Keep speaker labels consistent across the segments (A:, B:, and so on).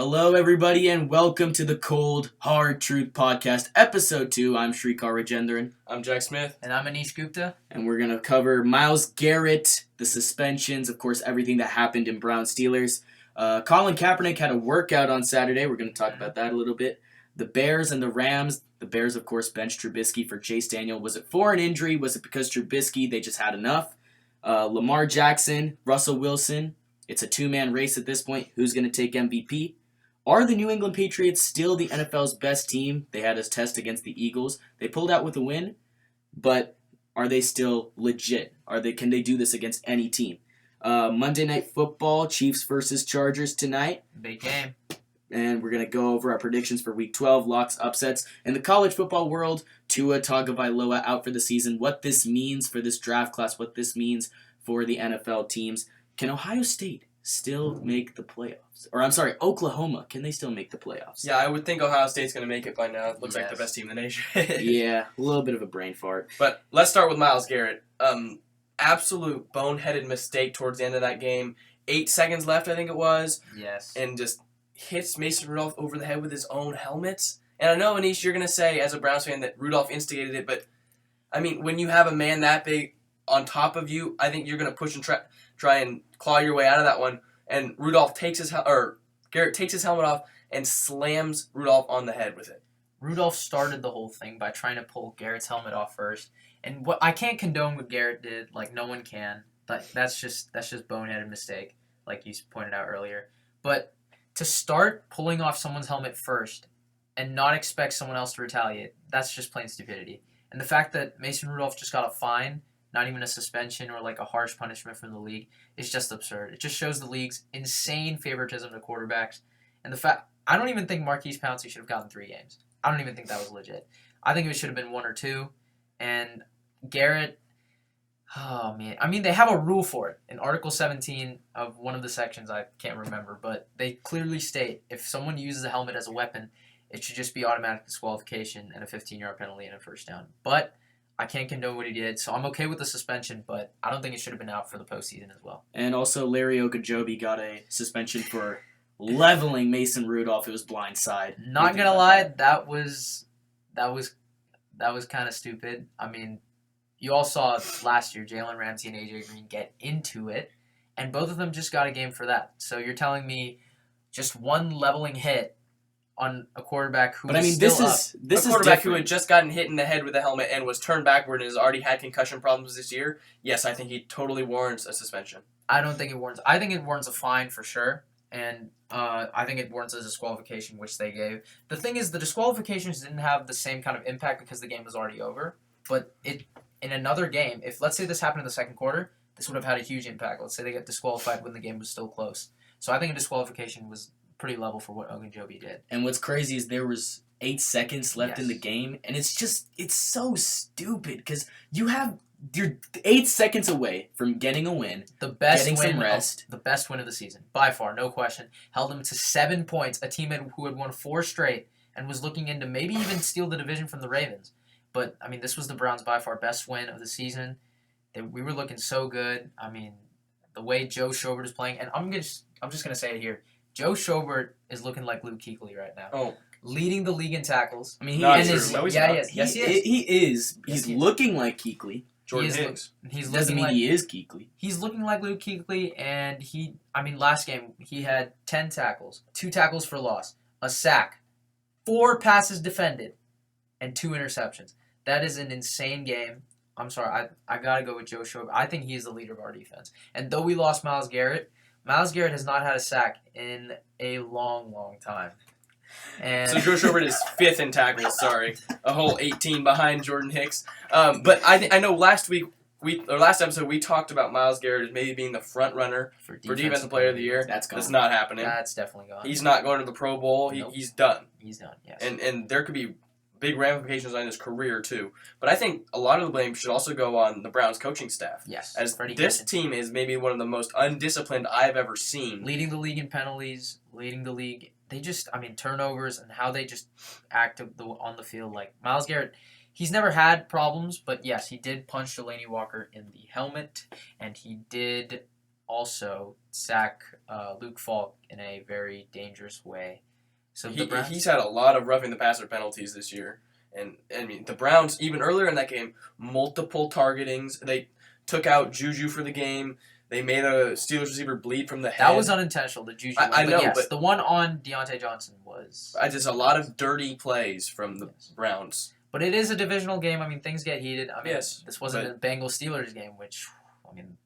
A: Hello, everybody, and welcome to the Cold Hard Truth Podcast, Episode 2. I'm Shrikar Rajendran.
B: I'm Jack Smith.
C: And I'm Anish Gupta.
A: And we're going to cover Myles Garrett, the suspensions, of course, everything that happened in Browns Steelers. Colin Kaepernick had a workout on Saturday. We're going to talk about that a little bit. The Bears and the Rams. The Bears, of course, benched Trubisky for Chase Daniel. Was it for an injury? Was it because Trubisky, they just had enough? Lamar Jackson, Russell Wilson. It's a two-man race at this point. Who's going to take MVP? Are the New England Patriots still the NFL's best team? They had a test against the Eagles. They pulled out with a win, but are they still legit? Can they do this against any team? Monday Night Football, Chiefs versus Chargers tonight.
C: Big game.
A: And we're going to go over our predictions for Week 12, locks, upsets. In the college football world, Tua Tagovailoa out for the season. What this means for this draft class, what this means for the NFL teams. Can Ohio State still make the playoffs? Or I'm sorry, Oklahoma, can they still make the playoffs?
B: Yeah, I would think Ohio State's going to make it by now. It looks like the best team in the nation.
A: Yeah, a little bit of a brain fart.
B: But let's start with Myles Garrett. Absolute boneheaded mistake towards the end of that game. 8 seconds left, I think it was.
C: Yes.
B: And just hits Mason Rudolph over the head with his own helmet. And I know, Anish, you're going to say, as a Browns fan, that Rudolph instigated it. But, I mean, when you have a man that big on top of you, I think you're going to push and try and claw your way out of that one. And Garrett takes his helmet off and slams Rudolph on the head with it.
C: Rudolph started the whole thing by trying to pull Garrett's helmet off first. And what I can't condone what Garrett did, like no one can. That's just boneheaded mistake, like you pointed out earlier. But to start pulling off someone's helmet first and not expect someone else to retaliate, that's just plain stupidity. And the fact that Mason Rudolph just got a fine, not even a suspension or like a harsh punishment from the league, is just absurd. It just shows the league's insane favoritism to quarterbacks. And the fact, I don't even think Marquise Pouncey should have gotten 3 games. I don't even think that was legit. I think it should have been 1 or 2. And Garrett, oh man. I mean, they have a rule for it. In Article 17 of one of the sections, I can't remember, but they clearly state if someone uses a helmet as a weapon, it should just be automatic disqualification and a 15-yard penalty and a first down. But I can't condone what he did, so I'm okay with the suspension, but I don't think it should have been out for the postseason as well.
A: And also, Larry Ogunjobi got a suspension for leveling Mason Rudolph. It was blindside.
C: Not gonna lie, that was kind of stupid. I mean, you all saw last year Jalen Ramsey and AJ Green get into it, and both of them just got a game for that. So you're telling me just one leveling hit on a quarterback who this is
B: quarterback who had just gotten hit in the head with a helmet and was turned backward and has already had concussion problems this year. Yes, I think he totally warrants a suspension.
C: I don't think it warrants. I think it warrants a fine for sure, and I think it warrants a disqualification, which they gave. The thing is, the disqualifications didn't have the same kind of impact because the game was already over. But in another game, if let's say this happened in the second quarter, this would have had a huge impact. Let's say they get disqualified when the game was still close. So I think a disqualification was pretty level for what Ogunjobi did.
A: And what's crazy is there was 8 seconds left in the game, and it's so stupid because you're 8 seconds away from getting a win,
C: getting
A: some rest.
C: The best win of the season, by far, no question. Held them to 7 points, a team who had won 4 straight and was looking into maybe even steal the division from the Ravens. But, I mean, this was the Browns' by far best win of the season. We were looking so good. I mean, the way Joe Schobert is playing, and I'm just going to say it here. Joe Schobert is looking like Luke Kuechly right now.
B: Oh.
C: Leading the league in tackles.
A: I mean,
B: he
A: is. He's looking like Kuechly.
B: Jordan Hicks.
A: Doesn't mean he is Kuechly.
C: He's looking like Luke Kuechly, and last game, he had 10 tackles, 2 tackles for loss, a sack, 4 passes defended, and 2 interceptions. That is an insane game. I'm sorry, I got to go with Joe Schobert. I think he's the leader of our defense. And though we lost Myles Garrett has not had a sack in a long, long time. And
B: so Joe Schobert is 5th in tackles, sorry. A whole 18 behind Jordan Hicks. But I know last episode we talked about Myles Garrett as maybe being the front runner for Defensive Player of the Year.
A: That's gone.
B: That's not happening.
C: That's definitely gone.
B: He's not going to the Pro Bowl.
C: Nope.
B: He's done.
C: He's done, yes.
B: And there could be big ramifications on his career, too. But I think a lot of the blame should also go on the Browns coaching staff.
C: Yes.
B: As this team is maybe one of the most undisciplined I've ever seen.
C: Leading the league in penalties, leading the league. They just, turnovers and how they just act on the field. Like, Myles Garrett, he's never had problems, but yes, he did punch Delaney Walker in the helmet, and he did also sack Luke Falk in a very dangerous way. So
B: He's had a lot of roughing the passer penalties this year. And I mean, the Browns, even earlier in that game, multiple targetings. They took out Juju for the game. They made a Steelers receiver bleed from the head.
C: That was unintentional, the Juju one.
B: I know,
C: yes,
B: but
C: the one on Deontay Johnson was...
B: just a lot of dirty plays from the Browns.
C: But it is a divisional game. I mean, things get heated. I mean,
B: Yes,
C: this wasn't a Bengals-Steelers game, which, I mean,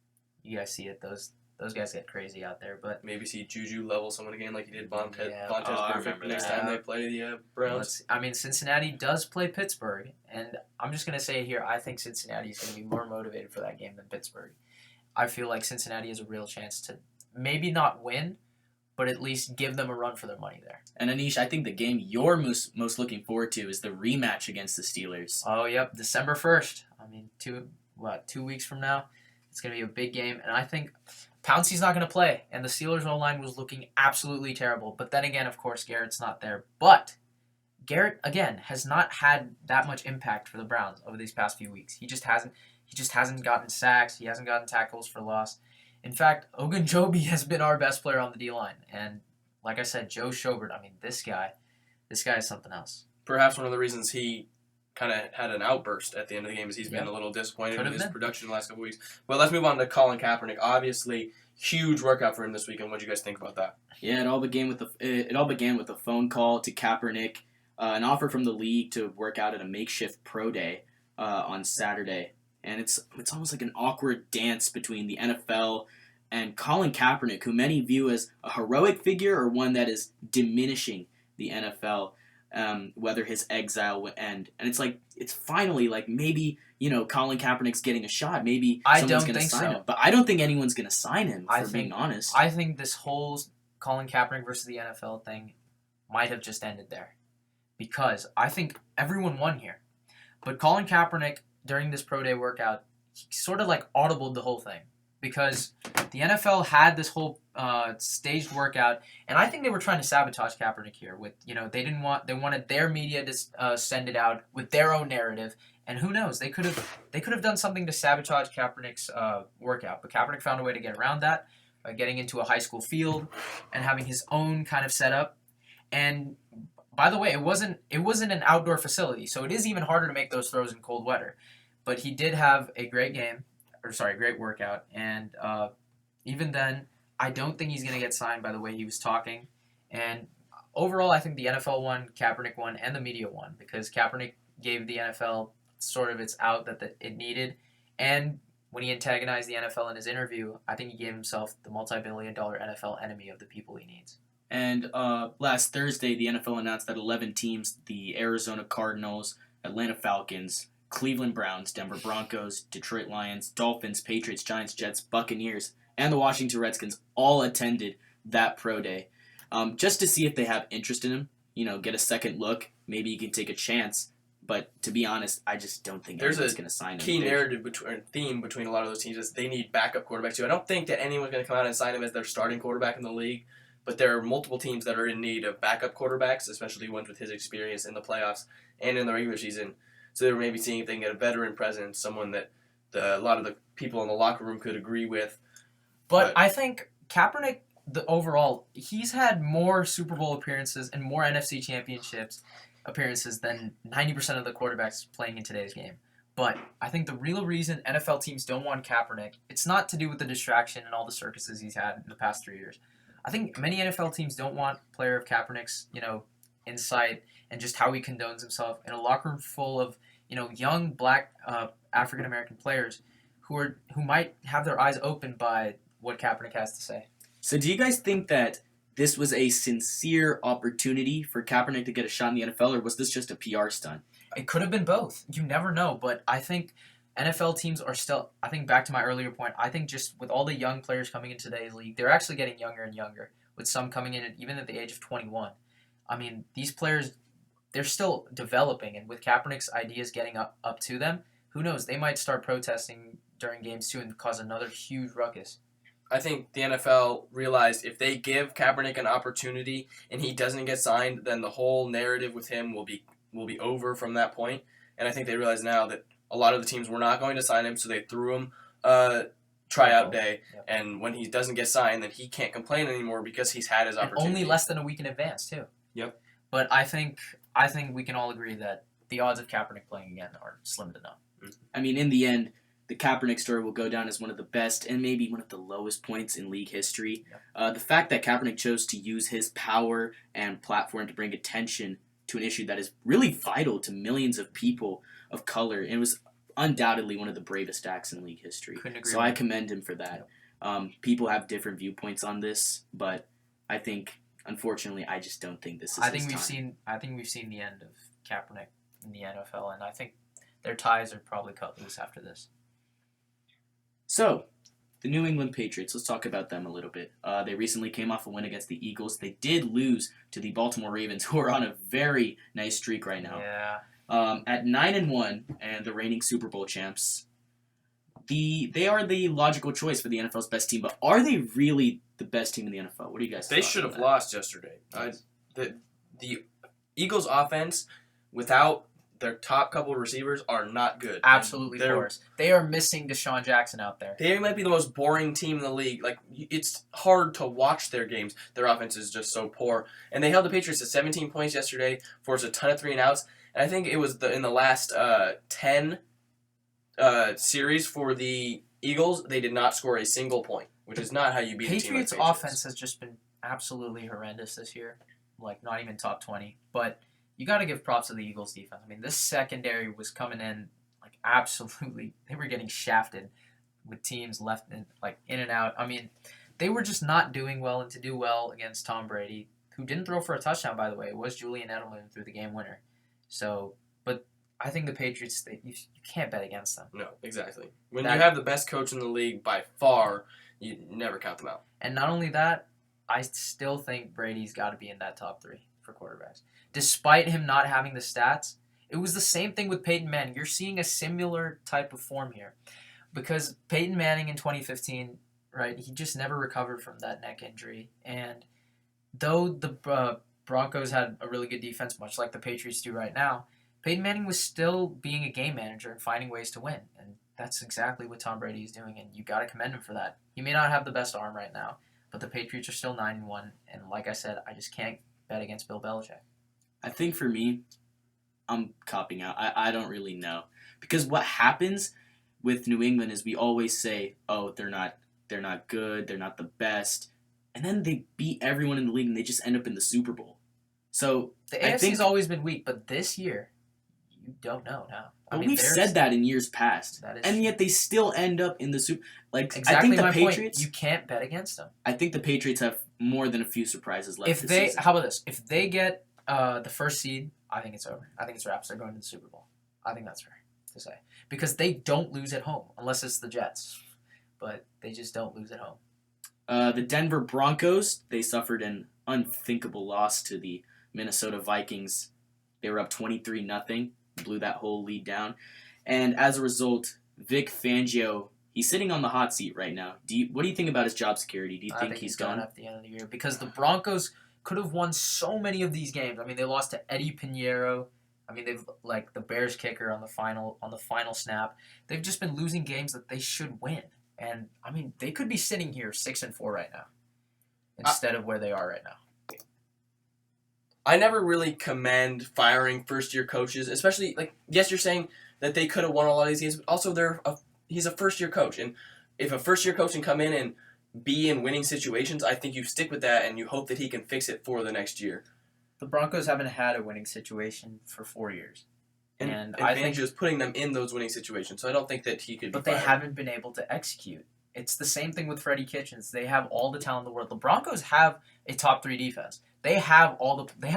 C: you guys see it. Those guys get crazy out there. But
B: maybe see Juju level someone again like he did Vontez
A: I
B: Perfect
A: remember
B: next
A: that.
B: time they play the Browns.
C: I mean, Cincinnati does play Pittsburgh, and I'm just going to say here, I think Cincinnati is going to be more motivated for that game than Pittsburgh. I feel like Cincinnati has a real chance to maybe not win, but at least give them a run for their money there.
A: And Anish, I think the game you're most looking forward to is the rematch against the Steelers.
C: Oh, yep, December 1st. I mean, 2 weeks from now, it's going to be a big game, and I think Pouncey's not going to play, and the Steelers' O-line was looking absolutely terrible. But then again, of course, Garrett's not there. But Garrett, again, has not had that much impact for the Browns over these past few weeks. He just hasn't gotten sacks. He hasn't gotten tackles for loss. In fact, Ogunjobi has been our best player on the D-line. And like I said, Joe Schobert, I mean, this guy is something else.
B: Perhaps one of the reasons he kind of had an outburst at the end of the game is he's been a little disappointed in his production the last couple weeks. But let's move on to Colin Kaepernick. Obviously, huge workout for him this weekend. What do you guys think about that?
A: Yeah, it all began with a phone call to Kaepernick, an offer from the league to work out at a makeshift pro day on Saturday. And it's almost like an awkward dance between the NFL and Colin Kaepernick, who many view as a heroic figure or one that is diminishing the NFL, whether his exile would end. And it's finally like maybe, Colin Kaepernick's getting a shot. Maybe someone's going to sign him. But I don't think anyone's going to sign him, being honest.
C: I think this whole Colin Kaepernick versus the NFL thing might have just ended there. Because I think everyone won here. But Colin Kaepernick, during this pro day workout, he sort of like audibled the whole thing because the NFL had this whole staged workout, and I think they were trying to sabotage Kaepernick here. With they wanted their media to send it out with their own narrative, and who knows, they could have done something to sabotage Kaepernick's workout, but Kaepernick found a way to get around that by getting into a high school field and having his own kind of setup. And by the way, it wasn't an outdoor facility, so it is even harder to make those throws in cold weather. But he did have a great workout, and even then, I don't think he's going to get signed by the way he was talking. And overall, I think the NFL won, Kaepernick won, and the media won, because Kaepernick gave the NFL sort of its out that it needed. And when he antagonized the NFL in his interview, I think he gave himself the multi-billion-dollar NFL enemy of the people he needs.
A: And last Thursday, the NFL announced that 11 teams, the Arizona Cardinals, Atlanta Falcons, Cleveland Browns, Denver Broncos, Detroit Lions, Dolphins, Patriots, Giants, Jets, Buccaneers, and the Washington Redskins all attended that pro day just to see if they have interest in him, get a second look. Maybe he can take a chance. But to be honest, I just don't think anyone's going to sign him.
B: There's a key narrative theme between a lot of those teams is they need backup quarterbacks too. I don't think that anyone's going to come out and sign him as their starting quarterback in the league. But there are multiple teams that are in need of backup quarterbacks, especially ones with his experience in the playoffs and in the regular season. So they're maybe seeing if they can get a veteran presence, someone that a lot of the people in the locker room could agree with.
C: But I think Kaepernick, overall, he's had more Super Bowl appearances and more NFC Championships appearances than 90% of the quarterbacks playing in today's game. But I think the real reason NFL teams don't want Kaepernick, it's not to do with the distraction and all the circuses he's had in the past 3 years. I think many NFL teams don't want a player of Kaepernick's, insight and just how he condones himself in a locker room full of, young black African American players who might have their eyes opened by what Kaepernick has to say.
A: So do you guys think that this was a sincere opportunity for Kaepernick to get a shot in the NFL, or was this just a PR stunt?
C: It could have been both. You never know, but I think NFL teams are still, I think back to my earlier point, I think just with all the young players coming into today's league, they're actually getting younger and younger, with some coming in even at the age of 21. I mean, these players, they're still developing, and with Kaepernick's ideas getting up to them, who knows, they might start protesting during games too and cause another huge ruckus.
B: I think the NFL realized if they give Kaepernick an opportunity and he doesn't get signed, then the whole narrative with him will be over from that point. And I think they realize now that a lot of the teams were not going to sign him, so they threw him tryout day,
C: Yep.
B: and when he doesn't get signed, then he can't complain anymore because he's had his
C: And
B: opportunity.
C: only less than a week in advance too.
B: Yep.
C: But I think we can all agree that the odds of Kaepernick playing again are slim to none.
A: I mean, in the end, the Kaepernick story will go down as one of the best and maybe one of the lowest points in league history.
C: Yep.
A: The fact that Kaepernick chose to use his power and platform to bring attention to an issue that is really vital to millions of people of color, and it was undoubtedly one of the bravest acts in league history.
C: Couldn't agree
A: So
C: more.
A: I commend him for that. People have different viewpoints on this, but I think, unfortunately, I just don't think this is.
C: I think
A: his time.
C: we've seen the end of Kaepernick in the NFL, and I think their ties are probably cut loose after this.
A: So, the New England Patriots, let's talk about them a little bit. They recently came off a win against the Eagles. They did lose to the Baltimore Ravens, who are on a very nice streak right now.
C: Yeah.
A: At 9-1 and the reigning Super Bowl champs, they are the logical choice for the NFL's best team. But are they really the best team in the NFL? What do you guys
B: They
A: think?
B: should have lost yesterday. The Eagles' offense, without their top couple of receivers, are not good.
C: Absolutely
B: They're-
C: porous. They are missing Deshaun Jackson out there.
B: They might be the most boring team in the league. Like, it's hard to watch their games. Their offense is just so poor. And they held the Patriots to 17 points yesterday, forced a ton of 3-and-outs. And I think it was in the last 10 series for the Eagles, they did not score a single point, which is not how you beat a team like
C: Patriots'
B: the Patriots.
C: offense has just been absolutely horrendous this year. Like, not even top 20. But you got to give props to the Eagles' defense. I mean, this secondary was coming in, like, absolutely. They were getting shafted with teams left in and out. I mean, they were just not doing well, and to do well against Tom Brady, who didn't throw for a touchdown, by the way. It was Julian Edelman who threw the game winner. So, but I think the Patriots, you can't bet against them.
B: No, exactly. When you have the best coach in the league by far, you never count them out.
C: And not only that, I still think Brady's got to be in that top 3 for quarterbacks. Despite him not having the stats, it was the same thing with Peyton Manning. You're seeing a similar type of form here. Because Peyton Manning in 2015, right, he just never recovered from that neck injury. And though the Broncos had a really good defense, much like the Patriots do right now, Peyton Manning was still being a game manager and finding ways to win. And that's exactly what Tom Brady is doing, and you got to commend him for that. He may not have the best arm right now, but the Patriots are still 9-1, and like I said, I just can't bet against Bill Belichick.
A: I think for me, I'm copping out. I don't really know. Because what happens with New England is we always say, oh, they're not good, they're not the best. And then they beat everyone in the league and they just end up in the Super Bowl. So
C: The
A: I
C: AFC's
A: think,
C: always been weak, but this year, you don't know now.
A: but we've said that in years past.
C: That is
A: and
C: true.
A: yet they still end up in the Super. Like
C: Exactly
A: I think the
C: my
A: Patriots.
C: point. You can't bet against them.
A: I think the Patriots have more than a few surprises left.
C: If
A: this
C: they,
A: season.
C: how about this? If they get the first seed, I think it's over. I think it's wraps. They're going to the Super Bowl. I think that's fair to say because they don't lose at home unless it's the Jets, but they just don't lose at home.
A: The Denver Broncos, they suffered an unthinkable loss to the Minnesota Vikings. They were up 23-0, blew that whole lead down. And as a result, Vic Fangio, he's sitting on the hot seat right now. What do you think about his job security? Do you
C: I
A: think he's
C: gone
A: gone?
C: at the end of the year because the Broncos could have won so many of these games. I mean, they lost to Eddie Pinheiro. I mean, they've like the Bears kicker on the final snap. They've just been losing games that they should win. And I mean, they could be sitting here 6-4 right now instead of where they are right now.
B: I never really commend firing first-year coaches, especially, like, yes, you're saying that they could have won a lot of these games, but also he's a first-year coach. And if a first-year coach can come in and be in winning situations, I think you stick with that and you hope that he can fix it for the next year.
C: The Broncos haven't had a winning situation for 4 years. And I think
B: Fangio's putting them in those winning situations, so I don't think that he could be
C: But they
B: fired.
C: haven't been able to execute. It's the same thing with Freddie Kitchens. They have all the talent in the world. The Broncos have a top 3 defense. They have a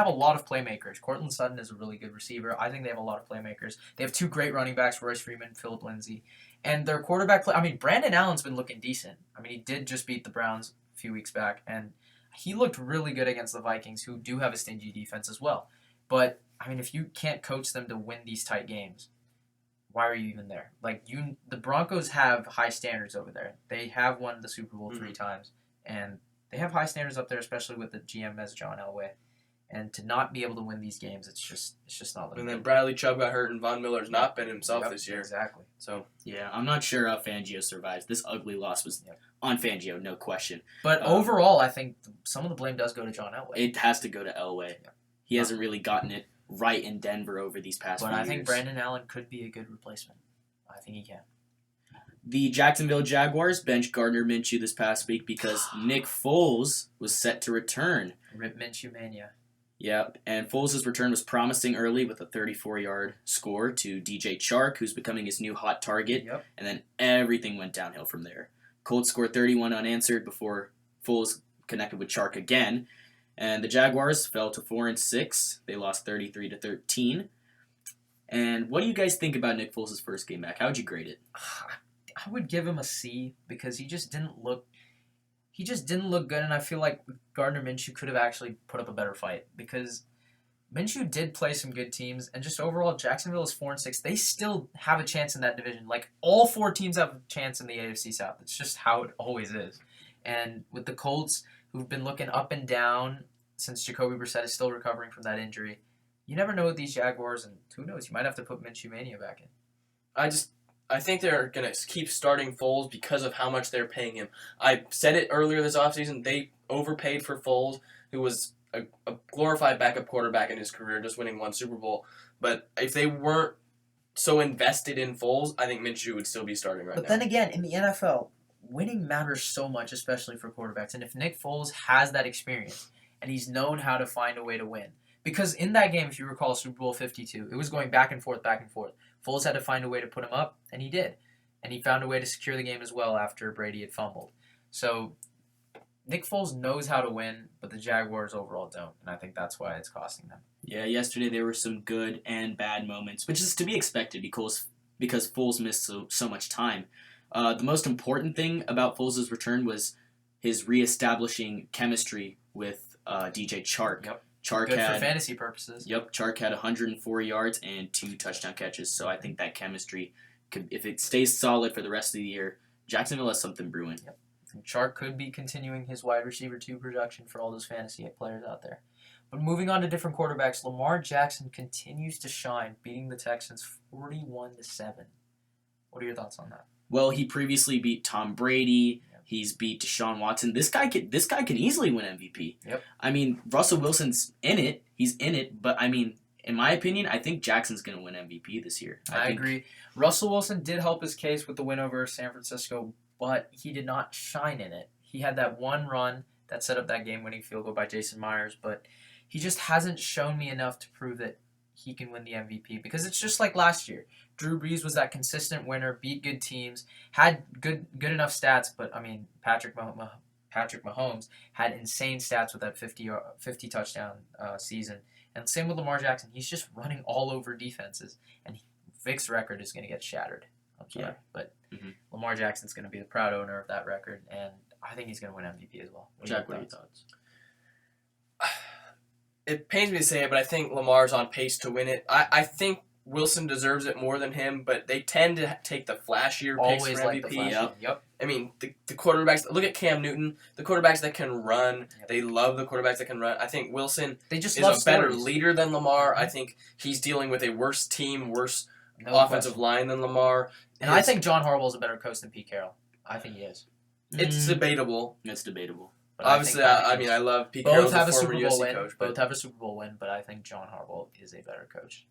C: lot of playmakers. Cortland Sutton is a really good receiver. I think they have a lot of playmakers. They have 2 great running backs, Royce Freeman, Phillip Lindsay. And their quarterback Brandon Allen's been looking decent. I mean, he did just beat the Browns a few weeks back, and he looked really good against the Vikings, who do have a stingy defense as well. But, I mean, if you can't coach them to win these tight games, why are you even there? The Broncos have high standards over there. They have won the Super Bowl 3 times, and they have high standards up there, especially with the GM as John Elway. And to not be able to win these games, it's just not looking
B: And then
C: good.
B: Bradley Chubb got hurt, and Von Miller's not been himself this year.
C: Exactly.
B: So
A: Yeah, I'm not sure how Fangio survives. This ugly loss was on Fangio, no question.
C: But overall, I think some of the blame does go to John Elway.
A: It has to go to Elway.
C: Yeah.
A: He hasn't really gotten it right in Denver over these past few
C: But I
A: years.
C: think Brandon Allen could be a good replacement. I think he can.
A: The Jacksonville Jaguars benched Gardner Minshew this past week because Nick Foles was set to return.
C: Rip Minshew mania.
A: Yep, and Foles' return was promising early with a 34-yard score to DJ Chark, who's becoming his new hot target,
C: Yep.
A: and then everything went downhill from there. Colts scored 31 unanswered before Foles connected with Chark again, and the Jaguars fell to 4-6. They lost 33-13. And what do you guys think about Nick Foles' first game back? How would you grade it?
C: I would give him a C because he just didn't look good, and I feel like Gardner Minshew could have actually put up a better fight because Minshew did play some good teams, and just overall, Jacksonville is 4-6. They still have a chance in that division. Like, all 4 teams have a chance in the AFC South. It's just how it always is. And with the Colts, who've been looking up and down since Jacoby Brissett is still recovering from that injury, you never know with these Jaguars, and who knows, you might have to put Minshew Mania back in.
B: I think they're going to keep starting Foles because of how much they're paying him. I said it earlier this offseason. They overpaid for Foles, who was a glorified backup quarterback in his career, just winning 1 Super Bowl. But if they weren't so invested in Foles, I think Minshew would still be starting right now.
C: But then again, in the NFL, winning matters so much, especially for quarterbacks. And if Nick Foles has that experience and he's known how to find a way to win, because in that game, if you recall, Super Bowl 52, it was going back and forth, back and forth. Foles had to find a way to put him up, and he did. And he found a way to secure the game as well after Brady had fumbled. So Nick Foles knows how to win, but the Jaguars overall don't, and I think that's why it's costing them.
A: Yeah, yesterday there were some good and bad moments, which is to be expected because Foles missed so much time. The most important thing about Foles' return was his reestablishing chemistry with DJ Chark.
C: Yep.
A: Chark
C: Good
A: had,
C: for fantasy purposes.
A: Yep, Chark had 104 yards and 2 touchdown catches, so I think that chemistry, if it stays solid for the rest of the year, Jacksonville has something brewing.
C: Yep. And Chark could be continuing his wide receiver 2 production for all those fantasy players out there. But moving on to different quarterbacks, Lamar Jackson continues to shine, beating the Texans 41-7. What are your thoughts on that?
A: Well, he previously beat Tom Brady. He's beat Deshaun Watson. This guy can easily win MVP.
C: Yep.
A: I mean, Russell Wilson's in it. He's in it. But, I mean, in my opinion, I think Jackson's going to win MVP this year.
C: I agree. Russell Wilson did help his case with the win over San Francisco, but he did not shine in it. He had that one run that set up that game-winning field goal by Jason Myers, but he just hasn't shown me enough to prove that he can win the MVP because it's just like last year. Drew Brees was that consistent winner, beat good teams, had good enough stats, but I mean Patrick Mahomes had insane stats with that 50 touchdown season, and same with Lamar Jackson. He's just running all over defenses, and Vic's record is going to get shattered. I'm sorry, but Lamar Jackson's going to be the proud owner of that record, and I think he's going to win MVP as well.
A: Jack, what are your thoughts?
B: It pains me to say it, but I think Lamar's on pace to win it. I think Wilson deserves it more than him, but they tend to take the flashier picks
C: Always
B: for
C: like
B: MVP.
C: the flashy. Yep.
B: I mean, the quarterbacks, look at Cam Newton, the quarterbacks that can run.
C: Yep.
B: They love the quarterbacks that can run. I think Wilson
C: is
B: a better leader than Lamar. I think he's dealing with a worse team, worse offensive line than Lamar.
C: And I think John Harbaugh is a better coach than Pete Carroll. I think he is.
B: It's debatable.
A: It's debatable.
B: But obviously, I love Pete Carroll, the former USC coach.
C: Both have a Super Bowl win, but I think John Harbaugh is a better coach.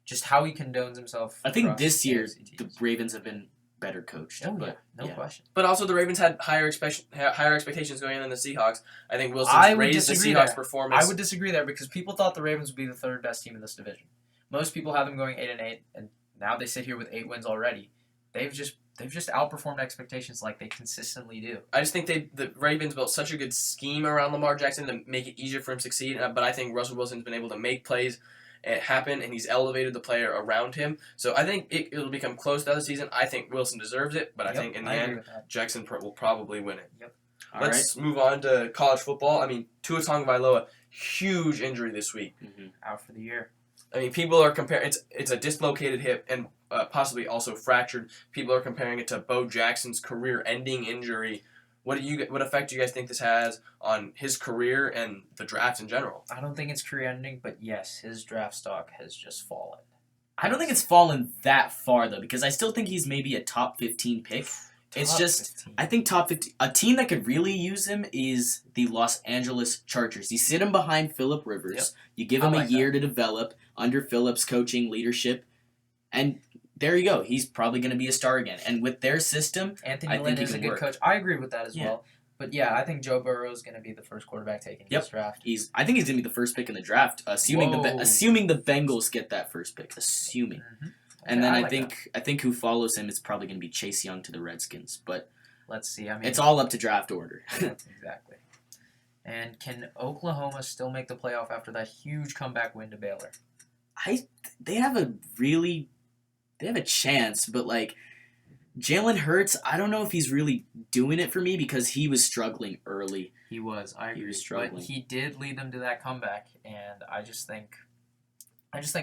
C: Just how he condones himself.
A: I think this year the Ravens have been better coached.
C: Oh, no question.
B: But also the Ravens had higher expectations going in than the Seahawks. I think Wilson raised the Seahawks' performance.
C: I would disagree there because people thought the Ravens would be the 3rd best team in this division. Most people have them going 8-8, and now they sit here with 8 wins already. They've just outperformed expectations like they consistently do.
B: I just think the Ravens built such a good scheme around Lamar Jackson to make it easier for him to succeed. But I think Russell Wilson's been able to make plays happen, and he's elevated the player around him. So I think it'll become close to the season. I think Wilson deserves it, but I think in the end, Jackson will probably win it.
C: Yep.
B: Let's move on to college football. I mean, Tua Tagovailoa, huge injury this week.
C: Out for the year.
B: I mean, people are comparing. It's a dislocated hip and possibly also fractured. People are comparing it to Bo Jackson's career-ending injury What effect do you guys think this has on his career and the draft in general?
C: I don't think it's career-ending, but yes, his draft stock has just fallen.
A: I don't think it's fallen that far, though, because I still think he's maybe a top 15 pick. It's just,
C: 15.
A: I think top 15. A team that could really use him is the Los Angeles Chargers. You sit him behind Phillip Rivers.
C: Yep.
A: You give him a year to develop under Phillip's coaching leadership. And there you go. He's probably going to be a star again. And with their system,
C: Anthony
A: I
C: Lynn
A: think he
C: is a
A: can
C: good
A: work.
C: coach. I agree with that as
A: Yeah.
C: well. But yeah, I think Joe Burrow is going to be the first quarterback taken in this draft.
A: I think he's going to be the first pick in the draft, assuming the Bengals get that first pick. Assuming.
C: Mm-hmm.
A: And then
C: I
A: think who follows him is probably going to be Chase Young to the Redskins. But
C: let's see. I mean,
A: it's all up to draft order.
C: Exactly. And can Oklahoma still make the playoff after that huge comeback win to Baylor?
A: They have a chance, but like Jalen Hurts, I don't know if he's really doing it for me because he was struggling early.
C: He was. I agree.
A: He was struggling.
C: But he did lead them to that comeback, and I just think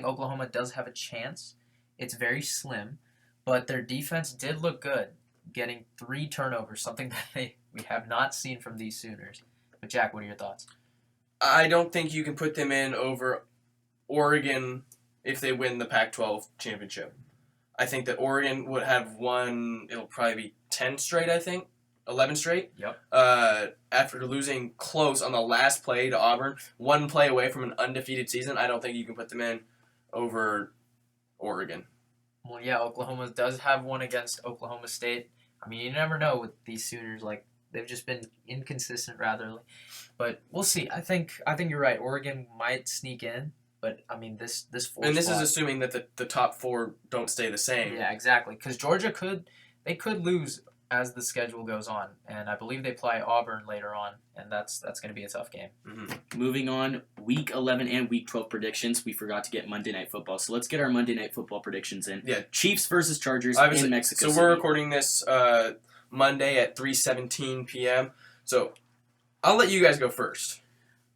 C: Oklahoma does have a chance. It's very slim, but their defense did look good, getting 3 turnovers, something that we have not seen from these Sooners. But Jack, what are your thoughts?
B: I don't think you can put them in over Oregon if they win the Pac-12 championship. I think that Oregon would have won, it'll probably be 10 straight, I think. 11 straight.
C: Yep.
B: After losing close on the last play to Auburn, 1 play away from an undefeated season, I don't think you can put them in over Oregon.
C: Well, yeah, Oklahoma does have one against Oklahoma State. I mean, you never know with these Sooners. Like, they've just been inconsistent rather. But we'll see. I think you're right. Oregon might sneak in. But, I mean, this 4
B: And this
C: spot,
B: is assuming that the top 4 don't stay the same.
C: Yeah, exactly. Because Georgia could lose as the schedule goes on. And I believe they play Auburn later on. And that's going to be a tough game.
B: Mm-hmm.
A: Moving on, Week 11 and Week 12 predictions. We forgot to get Monday Night Football. So let's get our Monday Night Football predictions in.
B: Yeah.
A: Chiefs versus Chargers
B: Obviously,
A: in Mexico
B: So
A: City.
B: we're recording this Monday at 3:17 p.m. So I'll let you guys go first.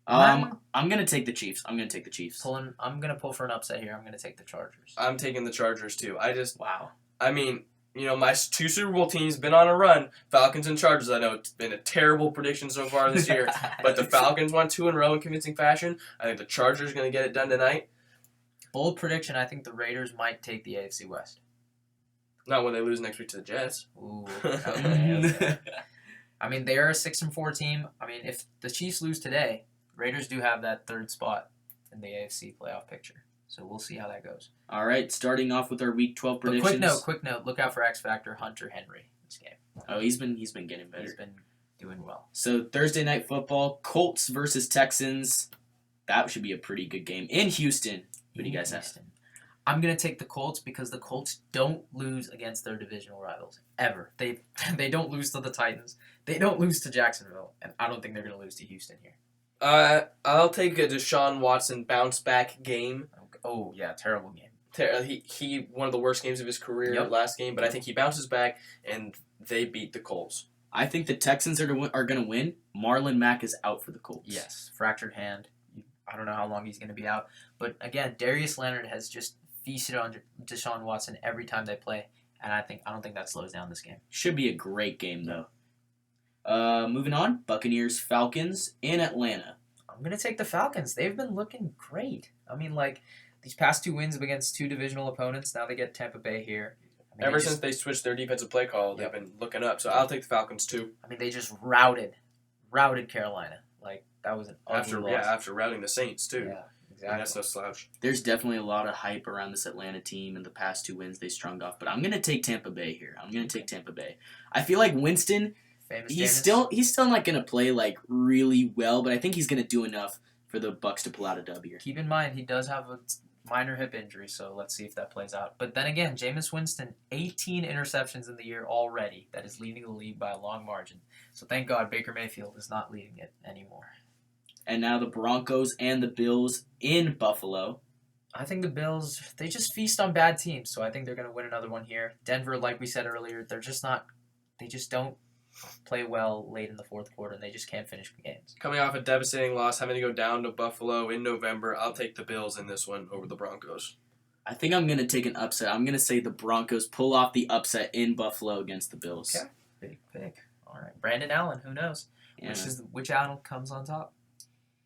A: I'm going to take the Chiefs. I'm going
C: to pull for an upset here. I'm going to take the Chargers.
B: I'm taking the Chargers, too.
A: Wow.
B: I mean, my 2 Super Bowl teams been on a run. Falcons and Chargers, I know it's been a terrible prediction so far this year. But the Falcons won 2 in a row in convincing fashion. I think the Chargers are going to get it done tonight.
C: Bold prediction, I think the Raiders might take the AFC West.
B: Not when they lose next week to the Jets.
C: Ooh, okay. I mean, they are a 6-4 team. I mean, if the Chiefs lose today, Raiders do have that 3rd spot in the AFC playoff picture. So we'll see how that goes.
A: All right, starting off with our Week 12 predictions.
C: But quick note, look out for X Factor Hunter Henry this game.
A: Oh, he's been getting better.
C: He's been doing well.
A: So Thursday Night Football, Colts versus Texans. That should be a pretty good game in Houston. What do you guys have?
C: I'm going to take the Colts because the Colts don't lose against their divisional rivals, ever. They don't lose to the Titans. They don't lose to Jacksonville. And I don't think they're going to lose to Houston here.
B: I'll take a Deshaun Watson bounce-back game.
C: Oh, yeah, terrible game.
B: He one of the worst games of his career last game, but I think he bounces back, and they beat the Colts.
A: I think the Texans are going to win. Marlon Mack is out for the Colts.
C: Yes, fractured hand. I don't know how long he's going to be out. But, again, Darius Leonard has just feasted on Deshaun Watson every time they play, and I don't think that slows down this game.
A: Should be a great game, though. Moving on, Buccaneers, Falcons in Atlanta.
C: I'm going to take the Falcons. They've been looking great. I mean, like, these past 2 wins against 2 divisional opponents. Now they get Tampa Bay here. I mean,
B: Ever since they switched their defensive play call, they've been looking up. So I'll take the Falcons, too.
C: I mean, they just routed Carolina. Like, that was an ugly loss.
B: After routing the Saints, too.
C: Yeah, exactly.
B: And that's no slouch.
A: There's definitely a lot of hype around this Atlanta team and the past 2 wins they strung off. But I'm going to take Tampa Bay here. I feel like Winston... He's still not going to play like really well, but I think he's going to do enough for the Bucs to pull out a W.
C: Keep in mind, he does have a minor hip injury, so let's see if that plays out. But then again, Jameis Winston, 18 interceptions in the year already. That is leading the league by a long margin. So thank God Baker Mayfield is not leading it anymore.
A: And now the Broncos and the Bills in Buffalo.
C: I think the Bills, they just feast on bad teams, so I think they're going to win another one here. Denver, like we said earlier, they just don't play well late in the 4th quarter, and they just can't finish games.
B: Coming off a devastating loss, having to go down to Buffalo in November, I'll take the Bills in this one over the Broncos.
A: I think I'm going to take an upset. I'm going to say the Broncos pull off the upset in Buffalo against the Bills.
C: Okay, big pick. All right. Brandon Allen, who knows?
A: Yeah.
C: Which Allen comes on top?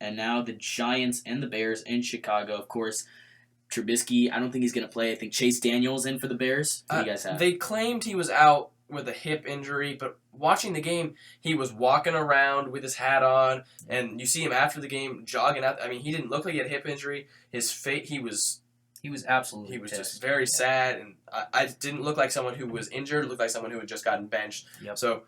A: And now the Giants and the Bears in Chicago. Of course, Trubisky, I don't think he's going to play. I think Chase Daniel's in for the Bears. What do you guys have?
B: They claimed he was out with a hip injury, but watching the game, he was walking around with his hat on, and you see him after the game jogging out. I mean, he didn't look like he had a hip injury. His face, he was
C: absolutely
B: pissed. Just
C: Yeah.
B: very sad, and I didn't look like someone who was injured. It looked like someone who had just gotten benched.
C: Yep.
B: So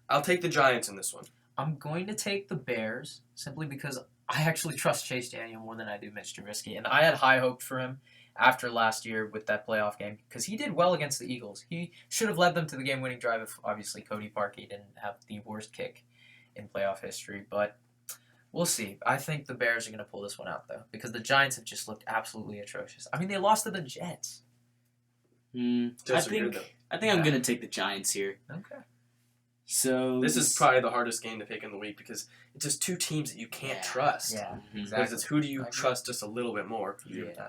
B: I'll take the Giants in this one.
C: I'm going to take the Bears simply because I actually trust Chase Daniel more than I do Mitch Trubisky, and I had high hopes for him after last year with that playoff game because he did well against the Eagles. He should have led them to the game-winning drive if obviously Cody Parkey didn't have the worst kick in playoff history, but we'll see. I think the Bears are going to pull this one out, though, because the Giants have just looked absolutely atrocious. I mean, they lost to the Jets.
A: I think I'm going to take the Giants here.
C: Okay.
A: So
B: This is probably the hardest game to pick in the week because it's just two teams that you can't trust.
C: Yeah,
A: Mhm.
B: Because it's who do you trust just a little bit more.
C: Yeah.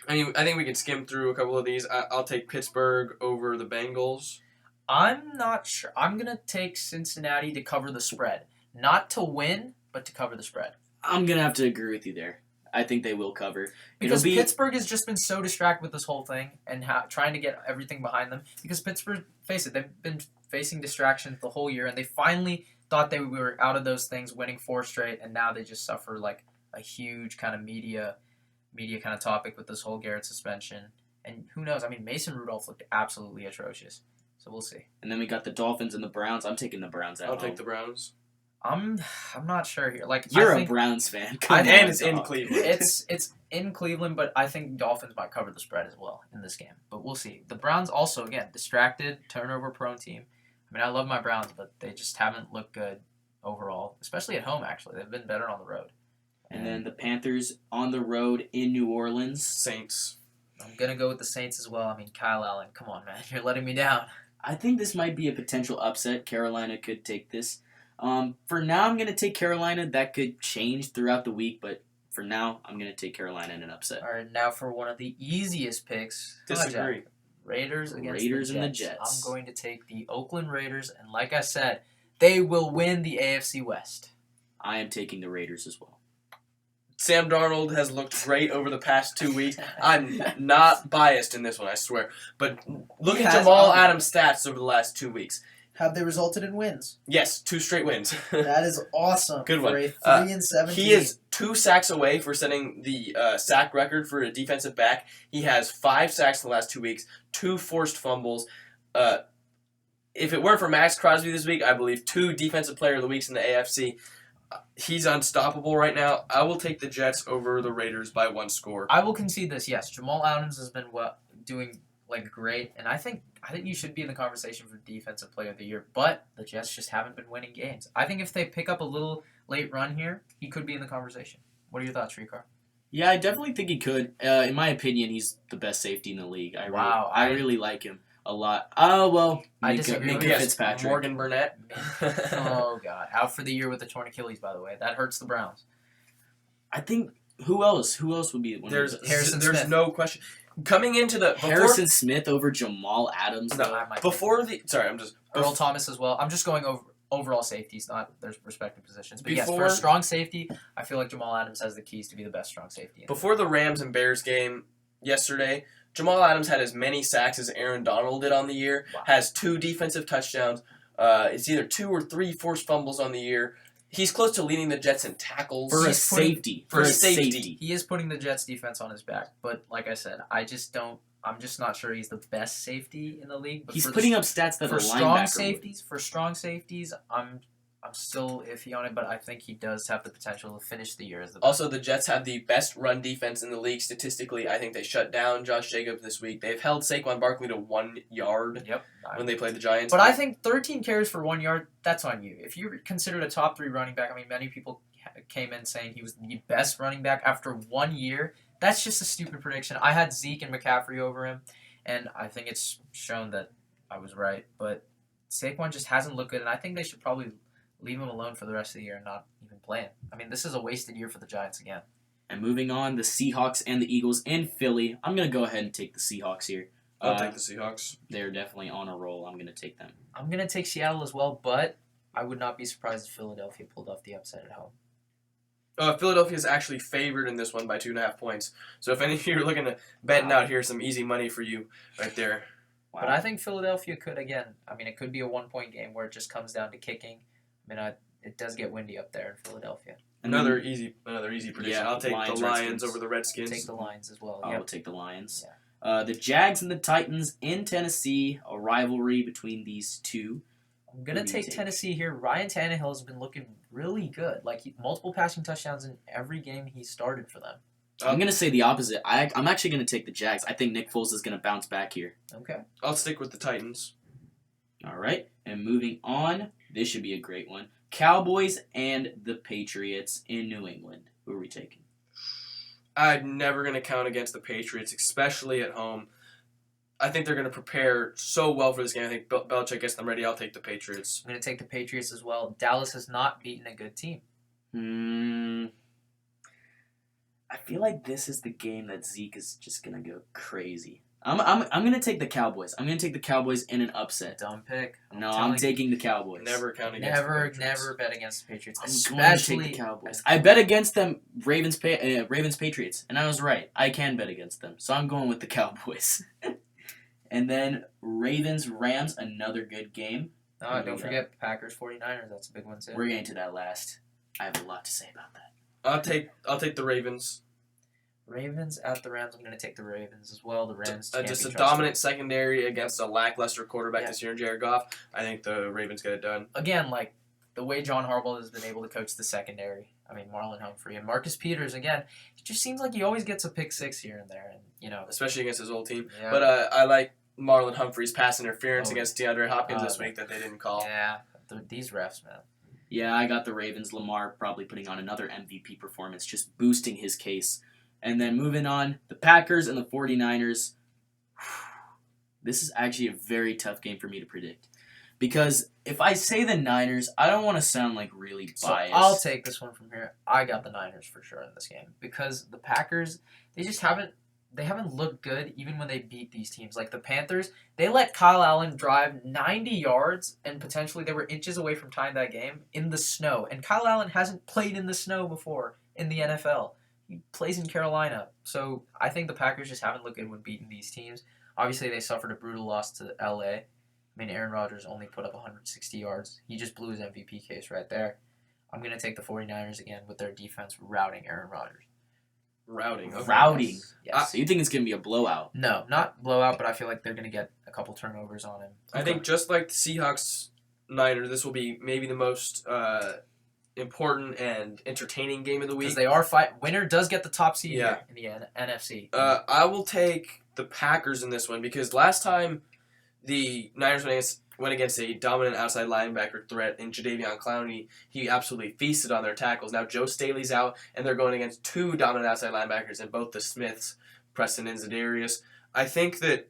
B: I mean, I think we can skim through a couple of these. I'll take Pittsburgh over the Bengals.
C: I'm not sure. I'm going to take Cincinnati to cover the spread. Not to win, but to cover the spread.
A: I'm going to have to agree with you there. I think they will cover.
C: Because Pittsburgh has just been so distracted with this whole thing and trying to get everything behind them. Because Pittsburgh, face it, they've been facing distractions the whole year, and they finally thought they were out of those things, winning 4 straight, and now they just suffer like a huge kind of media kind of topic with this whole Garrett suspension. And who knows? I mean, Mason Rudolph looked absolutely atrocious. So we'll see.
A: And then we got the Dolphins and the Browns. I'm taking the Browns at
B: I'll
A: home.
B: take the Browns.
C: I'm not sure here. Like
A: You're
C: I think
A: a Browns fan.
B: And it's in Cleveland.
C: it's in Cleveland, but I think Dolphins might cover the spread as well in this game. But we'll see. The Browns also, again, distracted, turnover-prone team. I mean, I love my Browns, but they just haven't looked good overall, especially at home, actually. They've been better on the road.
A: And then the Panthers on the road in New Orleans.
B: Saints.
C: I'm going to go with the Saints as well. I mean, Kyle Allen, come on, man. You're letting me down.
A: I think this might be a potential upset. Carolina could take this. For now, I'm going to take Carolina. That could change throughout the week, but for now, I'm going to take Carolina in an upset.
C: All right, now for one of the easiest picks.
B: Disagree.
C: Raiders against
A: Raiders
C: the
A: and the
C: Jets.
A: Jets.
C: I'm going to take the Oakland Raiders, and like I said, they will win the AFC West.
A: I am taking the Raiders as well.
B: Sam Darnold has looked great over the past 2 weeks. I'm not biased in this one, I swear. But look
D: He
B: at
D: has
B: Jamal
D: other-
B: Adams' stats over the last 2 weeks.
D: Have they resulted in wins?
B: Yes, 2 straight wins.
D: That is awesome.
B: Good
D: for
B: one.
D: a 3-17.
B: He is 2 sacks away for setting the sack record for a defensive back. He has 5 sacks in the last 2 weeks, 2 forced fumbles. If it weren't for Max Crosby this week, I believe 2 defensive player of the weeks in the AFC. He's unstoppable right now. I will take the Jets over the Raiders by 1 score.
C: I will concede this. Yes, Jamal Adams has been doing like great, and I think you should be in the conversation for Defensive Player of the Year. But the Jets just haven't been winning games. I think if they pick up a little late run here, he could be in the conversation. What are your thoughts, Ricard?
A: Yeah, I definitely think he could. In my opinion, he's the best safety in the league. I really like him a lot. Oh, well,
C: I
A: Minka
C: disagree.
B: Yes,
A: Fitzpatrick.
B: Morgan Burnett.
C: Oh God, out for the year with a torn Achilles. By the way, that hurts the Browns.
A: I think, who else? Who else would be one
B: There's
A: of those?
C: Harrison
B: there's
C: Smith.
B: no question. Coming into the
A: Harrison Smith over Jamal Adams.
B: No,
A: though.
C: I might
B: before the sorry, I'm just
C: Earl Thomas as well. I'm just going over overall safeties, not their respective positions. But yes, for
B: Before-
C: a strong safety, I feel like Jamal Adams has the keys to be the best strong safety.
B: Before the Rams and Bears game yesterday, Jamal Adams had as many sacks as Aaron Donald did on the year.
C: Wow.
B: Has 2 defensive touchdowns. It's either 2 or 3 forced fumbles on the year. He's close to leading the Jets in tackles.
A: For a
C: He's putting-
A: safety.
B: for a safety.
C: He is putting the Jets defense on his back, but like I said, I'm just not sure he's the best safety in the league. But
A: He's
C: for
A: putting up stats that
C: for
A: a
C: strong
A: linebacker would.
C: strong safeties, I'm still iffy on it, but I think he does have the potential to finish the year as the best.
B: Also, the Jets have the best run defense in the league statistically. I think they shut down Josh Jacobs this week. They've held Saquon Barkley to 1 yard
C: Yep.
B: when they played the Giants.
C: But I think 13 carries for 1 yard, that's on you. If you're considered a top 3 running back, I mean, many people came in saying he was the best running back after 1 year. That's just a stupid prediction. I had Zeke and McCaffrey over him, and I think it's shown that I was right. But Saquon just hasn't looked good, and I think they should probably leave him alone for the rest of the year and not even play him. I mean, this is a wasted year for the Giants again.
A: And moving on, the Seahawks and the Eagles in Philly. I'm going to go ahead and take the Seahawks here.
B: I'll take the Seahawks.
A: They're definitely on a roll. I'm going to take them.
C: I'm going to take Seattle as well, but I would not be surprised if Philadelphia pulled off the upset at home.
B: Philadelphia is actually favored in this one by 2.5 points. So if any of you are looking to betting out, here's some easy money for you right there.
A: Wow.
C: But I think Philadelphia could, again, it could be a 1-point game where it just comes down to kicking. It does get windy up there in Philadelphia.
B: Another easy prediction.
A: Yeah,
B: I'll take
A: Lions,
B: the Lions
A: Redskins.
B: over the Redskins.
C: Take the Lions as well.
A: I will take the Lions. The Jags and the Titans in Tennessee, a rivalry between these two.
C: I'm going to take Tennessee here. Ryan Tannehill has been looking really good. Multiple passing touchdowns in every game he started for them.
A: I'm going to say the opposite. I'm actually going to take the Jags. I think Nick Foles is going to bounce back here.
C: Okay.
B: I'll stick with the Titans.
A: All right. And moving on, this should be a great one. Cowboys and the Patriots in New England. Who are we taking?
B: I'm never going to count against the Patriots, especially at home. I think they're going to prepare so well for this game. I think Belichick gets them ready. I'll take the Patriots.
C: I'm going to take the Patriots as well. Dallas has not beaten a good team.
A: I feel like this is the game that Zeke is just going to go crazy. I'm going to take the Cowboys. I'm going to take the Cowboys in an upset.
C: Dumb pick.
A: No, I'm taking the Cowboys.
B: Never count against the Patriots.
C: Never bet against the Patriots.
A: I'm going to take the Cowboys. I bet against them, Ravens Patriots, and I was right. I can bet against them, so I'm going with the Cowboys. And then Ravens Rams, another good game.
C: No, don't forget Packers 49ers. That's a big one too.
A: We're getting to that last. I have a lot to say about that.
B: I'll take the Ravens.
C: Ravens at the Rams. I'm going to take the Ravens as well. The Rams
B: Just a dominant secondary against a lackluster quarterback this year in Jared Goff. I think the Ravens get it done.
C: Again, the way John Harbaugh has been able to coach the secondary. Marlon Humphrey and Marcus Peters, again, it just seems like he always gets a pick six here and there. And
B: especially against his old team.
C: Yeah.
B: But I like Marlon Humphrey's pass interference against DeAndre Hopkins this week that they didn't call.
C: Yeah, these refs, man.
A: Yeah, I got the Ravens. Lamar probably putting on another MVP performance, just boosting his case. And then moving on, the Packers and the 49ers. This is actually a very tough game for me to predict. Because if I say the Niners, I don't want to sound really biased.
C: So I'll take this one from here. I got the Niners for sure in this game. Because the Packers, they haven't looked good even when they beat these teams. Like the Panthers, they let Kyle Allen drive 90 yards and potentially they were inches away from tying that game in the snow. And Kyle Allen hasn't played in the snow before in the NFL. He plays in Carolina. So I think the Packers just haven't looked good when beating these teams. Obviously, they suffered a brutal loss to LA. Aaron Rodgers only put up 160 yards. He just blew his MVP case right there. I'm going to take the 49ers again with their defense routing Aaron Rodgers.
B: Routing. Okay.
A: Routing.
C: Yes.
A: So you think it's going to be a blowout?
C: No, not blowout, but I feel like they're going to get a couple turnovers on him.
B: I think just like the Seahawks Niners, this will be maybe the most important and entertaining game of the week.
C: Because they are winner does get the top seed
B: Yeah.
C: here in the NFC.
B: I will take the Packers in this one because last time the Niners went against a dominant outside linebacker threat in Jadeveon Clowney, he absolutely feasted on their tackles. Now Joe Staley's out, and they're going against two dominant outside linebackers in both the Smiths, Preston and Zadarius. I think that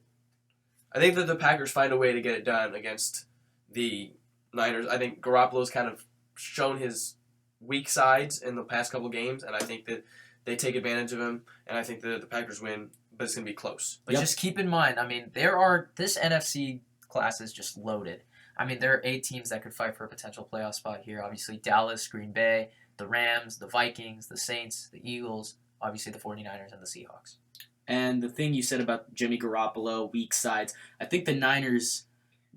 B: the Packers find a way to get it done against the Niners. I think Garoppolo's kind of shown his weak sides in the past couple games, and I think that they take advantage of him, and I think that the Packers win, but it's going to be close.
C: But just keep in mind, this NFC class is just loaded. There are 8 teams that could fight for a potential playoff spot here. Obviously, Dallas, Green Bay, the Rams, the Vikings, the Saints, the Eagles, obviously the 49ers and the Seahawks.
A: And the thing you said about Jimmy Garoppolo, weak sides, I think the Niners,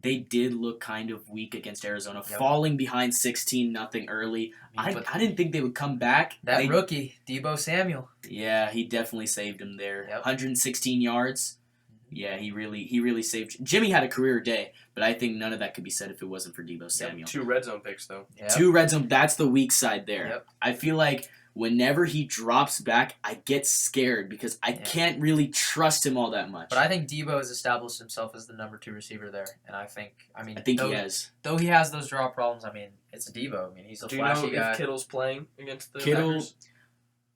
A: they did look kind of weak against Arizona, falling behind 16-0 early. I didn't think they would come back.
C: Rookie, Deebo Samuel.
A: Yeah, he definitely saved him there.
C: Yep.
A: 116 yards. Yeah, he really saved. Jimmy had a career day, but I think none of that could be said if it wasn't for Deebo Samuel.
B: 2 red zone picks, though.
C: Yep.
A: 2 red zone, that's the weak side there.
C: Yep.
A: I feel like whenever he drops back, I get scared because I can't really trust him all that much.
C: But I think Deebo has established himself as the number 2 receiver there, and I think
A: he has.
C: Though he has those drop problems, it's Deebo. He's a flashy guy.
B: Do you know if Kittle's playing against the
A: Kittle,
B: Packers?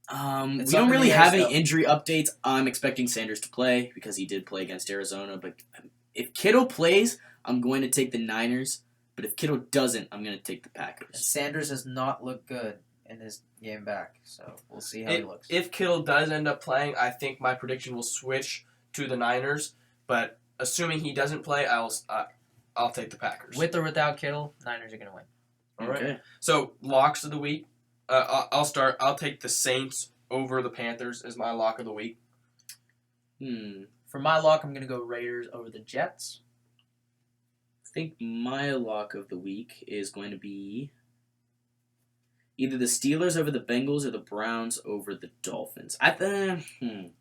A: We don't really have any injury updates. I'm expecting Sanders to play because he did play against Arizona. But if Kittle plays, I'm going to take the Niners. But if Kittle doesn't, I'm going to take the Packers.
D: Sanders has not looked good in his game back, so we'll see how he looks.
B: If Kittle does end up playing, I think my prediction will switch to the Niners. But assuming he doesn't play, I'll take the Packers.
C: With or without Kittle, Niners are going to win.
B: All right.
A: Okay.
B: So locks of the week. I'll start. I'll take the Saints over the Panthers as my lock of the week.
C: For my lock, I'm going to go Raiders over the Jets.
A: I think my lock of the week is going to be either the Steelers over the Bengals or the Browns over the Dolphins. Actually, I'm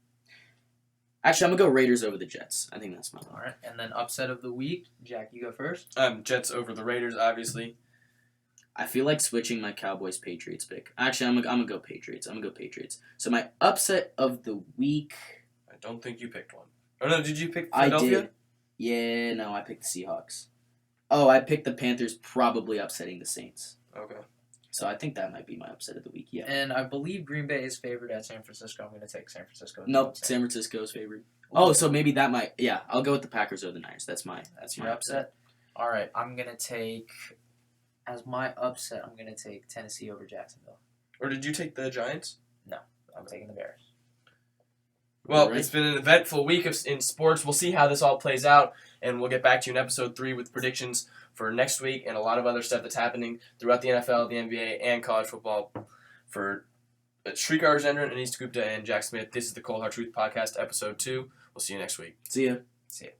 A: going to go Raiders over the Jets. I think that's my
C: All
A: lock.
C: right. And then upset of the week, Jack, you go first.
B: Jets over the Raiders, obviously.
A: I feel like switching my Cowboys-Patriots pick. Actually, I'm going to go Patriots. So my upset of the week...
B: I don't think you picked one. Oh, no, did you pick
A: I
B: Philadelphia?
A: did. Yeah, no, I picked the Seahawks. Oh, I picked the Panthers probably upsetting the Saints.
B: Okay.
A: So I think that might be my upset of the week, yeah.
C: And I believe Green Bay is favored at San Francisco. I'm going to take San Francisco.
A: Nope, San Francisco's favored. Oh, so maybe that might... Yeah, I'll go with the Packers or the Niners. That's my
C: Your upset? All right. I'm going to take... As my upset, I'm going to take Tennessee over Jacksonville.
B: Or did you take the Giants?
C: I'm taking the Bears.
B: Well,
A: Right.
B: It's been an eventful week in sports. We'll see how this all plays out, and we'll get back to you in episode 3 with predictions for next week and a lot of other stuff that's happening throughout the NFL, the NBA, and college football. For Shrikar Zendran, Anis Gupta, and Jack Smith, this is the Cold Hard Truth Podcast, episode 2. We'll see you next week.
A: See ya.
C: See ya.